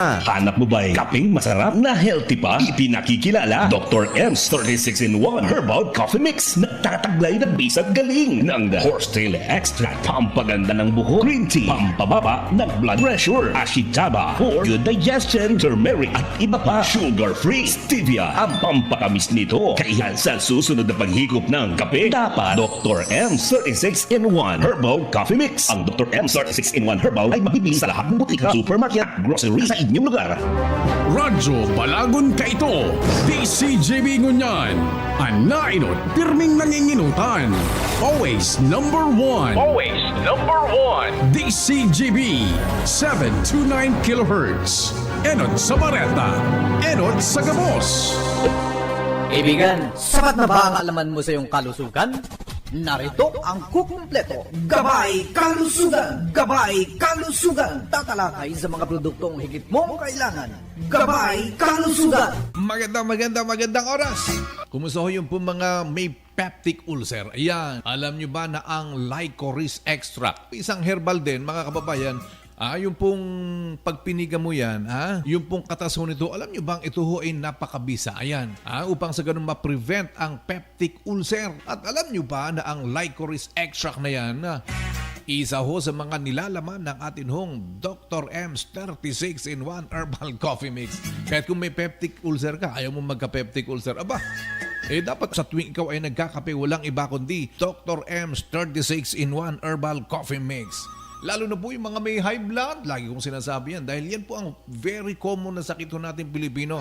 Hanap mo ba'y kapeng masarap na healthy pa? Ipinakikilala Dr. M's 36-in-1 Herbal Coffee Mix. Nagtataglay na bisat galing ng horsetail extract, pampaganda ng buhok, green tea, pampababa ng blood pressure, ashitaba for good digestion, turmeric at iba pa. Sugar-free, stevia ang pampatamis nito. Kaya sa susunod na paghigop ng kape, dapat Dr. M's 36-in-1 Herbal Coffee Mix. Ang Dr. M's 36-in-1 Herbal ay mabibili sa lahat ng butika, supermarket, grocery sa inyong lugar. Radyo Balagon Kaito, DCJB Ngunyan, Anainot, pirming nanginginutan. Always number one. Always number one. DCJB, 729 kHz. Enot sa Bareta, Enot sa Gabos. Kaibigan, sapat na ba ang alaman mo sa iyong kalusugan? Narito ang kukumpleto. Gabay Kalusugan! Gabay Kalusugan! Tatalakay sa mga produktong higit mong kailangan. Gabay Kalusugan! Magandang oras. Kumusta ho yung po mga may peptic ulcer? Ayan, alam nyo ba na ang licorice extract, isang herbal din mga kababayan, yung pong pagpiniga mo yan, yung pong kataso nito, alam nyo bang ito ho ay napakabisa? Ayan, upang sa ganun ma-prevent ang peptic ulcer. At alam nyo ba na ang licorice extract na yan, isa ho sa mga nilalaman ng atin hong Dr. M's 36-in-1 Herbal Coffee Mix. Kahit kung may peptic ulcer ka, ayaw mo magka-peptic ulcer, dapat sa tuwing ikaw ay nagkakape, walang iba kundi Dr. M's 36-in-1 Herbal Coffee Mix. Lalo na po yung mga may high blood, lagi kong sinasabi yan dahil yan po ang very common na sakit ho natin Pilipino.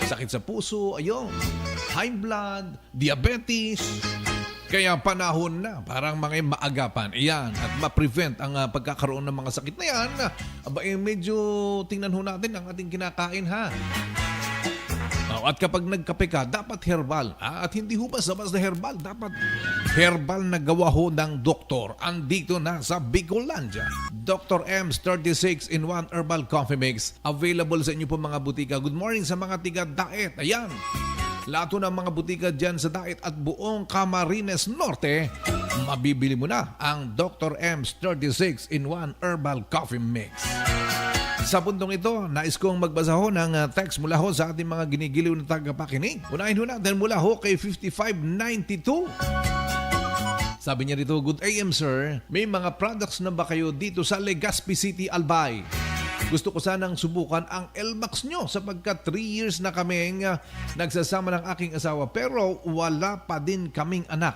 Sakit sa puso, ayun, high blood, diabetes. Kaya panahon na, parang mga maagapan, iyan, at ma-prevent ang pagkakaroon ng mga sakit na yan. Medyo tingnan ho natin ang ating kinakain At kapag nagkape ka, dapat herbal. At hindi ho basta-basta herbal. Dapat herbal na gawa ho ng doktor. Andito na sa Bicolandia. Dr. M's 36-in-1 Herbal Coffee Mix. Available sa inyo po mga butika. Good morning sa mga tiga-daet. Ayan. Lato ng mga butika dyan sa Daet at buong Camarines Norte. Mabibili mo na ang Dr. M's 36-in-1 Herbal Coffee Mix. Sa puntong ito, nais kong magbasa ho ng text mula ho sa ating mga ginigiliw na tagapakinig. Unahin ho natin mula ho kay 5592. Sabi niya dito, Good AM sir, may mga products na ba kayo dito sa Legazpi City, Albay? Gusto ko sanang subukan ang Elmax nyo sapagkat 3 years na kaming nagsasama ng aking asawa pero wala pa din kaming anak.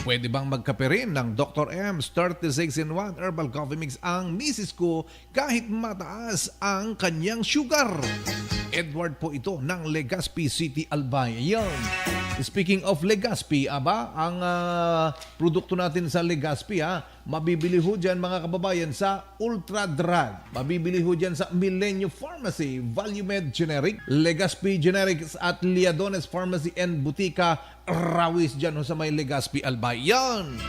Pwede bang magkape rin ng Dr. M's 36-in-1 Herbal Coffee Mix ang misis ko kahit mataas ang kanyang sugar? Edward po ito ng Legazpi City, Albay. Ayan. Speaking of Legazpi, ang produkto natin sa Legazpi, mabibili ho dyan mga kababayan sa Ultra Drug. Mabibili ho dyan sa Millennium Pharmacy, Valumed Generic, Legazpi Generics at Liadones Pharmacy and Butika, Rawis dyan ho sa may Legazpi, Albay. Yan!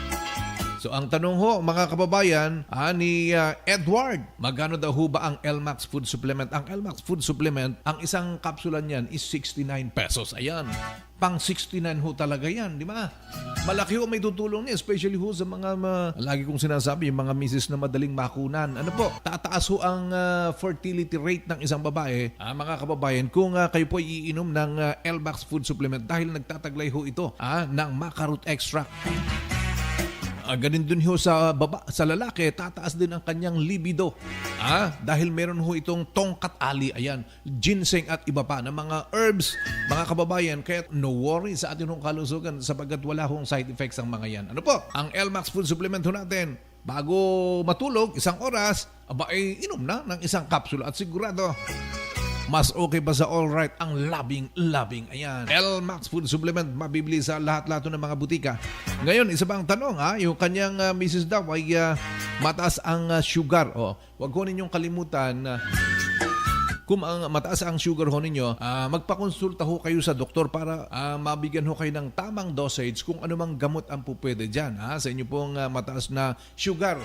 So ang tanong ho mga kababayan ni Edward, magkano daw ho ba ang Elmax Food Supplement? Ang Elmax Food Supplement, ang isang kapsula niyan is 69 pesos. Ayan, pang 69 ho talaga yan, di ba? Malaki ho may tutulong niya, especially ho sa mga lagi kong sinasabi, yung mga misis na madaling makunan. Ano po, tataas ho ang fertility rate ng isang babae. Mga kababayan, kung kayo po iinom ng Elmax Food Supplement dahil nagtataglay ho ito ng maca root extract. Ganin dun ho sa lalaki, tataas din ang kanyang libido. Dahil meron ho itong tongkat ali, ayan, ginseng at iba pa na mga herbs, mga kababayan. Kaya no worry sa atin hong kalusugan sapagkat wala hong side effects ang mga yan. Ano po? Ang Elmax Food Supplement ho natin, bago matulog, 1 oras, inom na ng isang kapsula at sigurado, mas okay pa sa all right ang labing. Ayan. Elmax Food Supplement mabibili sa lahat-lahat ng mga butika. Ngayon, isa pang tanong, yung kanyang Mrs. daw ay mataas ang sugar. Huwag ko ninyong kalimutan kung mataas ang sugar ho ninyo, magpakonsulta ho kayo sa doktor para mabigyan ho kayo ng tamang dosage kung anumang gamot ang pupwede dyan sa inyo pong mataas na sugar.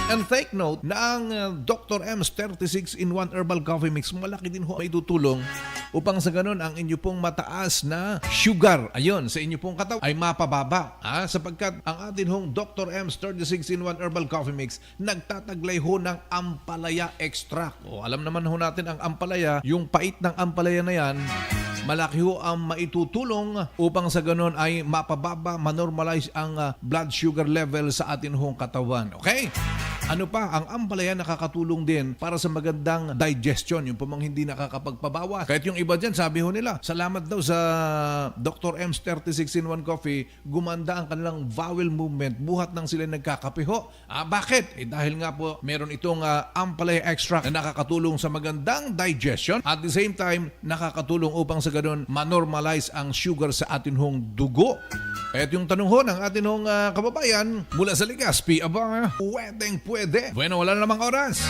And take note na ang Dr. M's 36 in 1 Herbal Coffee Mix, malaki din ho may tutulong upang sa ganun ang inyo pong mataas na sugar, ayun, sa inyo pong katawan ay mapababa. Sapagkat ang atin hong Dr. M's 36 in 1 Herbal Coffee Mix nagtataglay ho ng ampalaya extract. Alam naman ho natin ang ampalaya, yung pait ng ampalaya na yan, malaki ho ang maitutulong upang sa ganun ay mapababa, manormalize ang blood sugar level sa atin hong katawan. Okay? Ano pa, ang ampalaya nakakatulong din para sa magandang digestion, yung pumang hindi nakakapagpabawas. Kahit yung iba dyan, sabi ho nila, salamat daw sa Dr. M's 36 in 1 coffee, gumanda ang kanilang bowel movement, buhat nang sila nagkakape ho. Bakit? Dahil nga po, meron itong ampalaya extract na nakakatulong sa magandang digestion. At the same time, nakakatulong upang sa ganun manormalize ang sugar sa atin hong dugo. At yung tanong ho ng atin hong kababayan mula sa Legazpi, pwede. Bueno, wala na namang oras.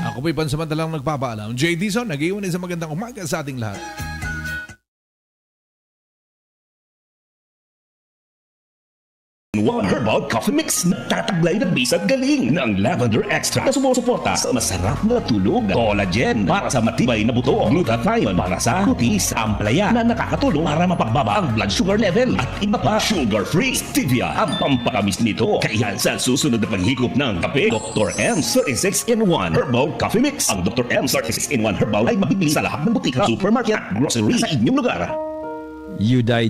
Ako po'y pansamantalang nagpapaalam. J. Dizon, nag-iwan sa magandang umaga sa ating lahat. One Herbal Coffee Mix na tataglay na bisa at galing ng lavender extract na sumusuporta sa masarap na tulog, collagen para sa matibay na buto, glutathione para sa kutis, ampalaya na nakakatulong para mapagbaba ang blood sugar level at iba pa. Sugar-free stevia ang pampatamis nito. Kaya sa susunod na paghigop ng kape, Dr. M's 36 in 1 Herbal Coffee Mix. Ang Dr. M's 36 in 1 Herbal ay mabibili sa lahat ng butika, supermarket at grocery sa inyong lugar. You died.